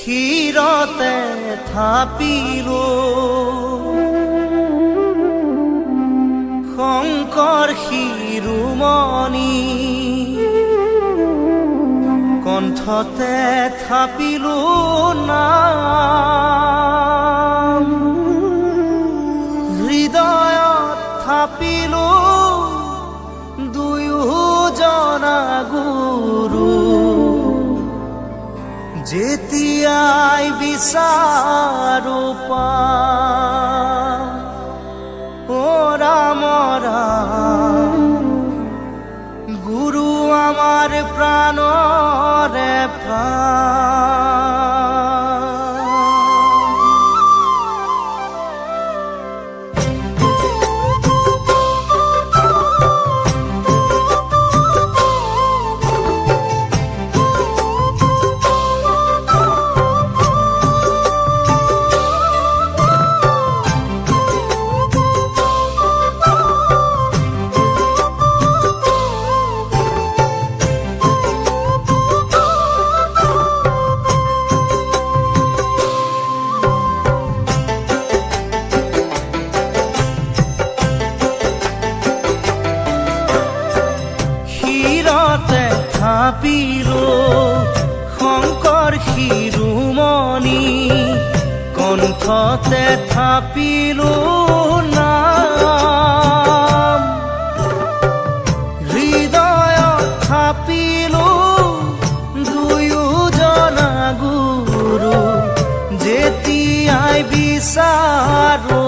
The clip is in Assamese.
শিৰতে থাপিলো শংকৰ শিৰোমণি কণ্ঠতে থাপিলো নাম হৃদয়ত থাপিলো দুয়োজনা গুৰু যেতিয়াই বিচাৰো পাম ও ৰাম ৰাম গুৰু আমাৰ প্ৰাণৰে প্ৰাণ থাপিলো শংকৰ শিৰোমণি কণ্ঠতে থাপিলো নাম হৃদয়ত থাপিলো দুয়োজনা গুৰু যেতিয়াই বিচাৰো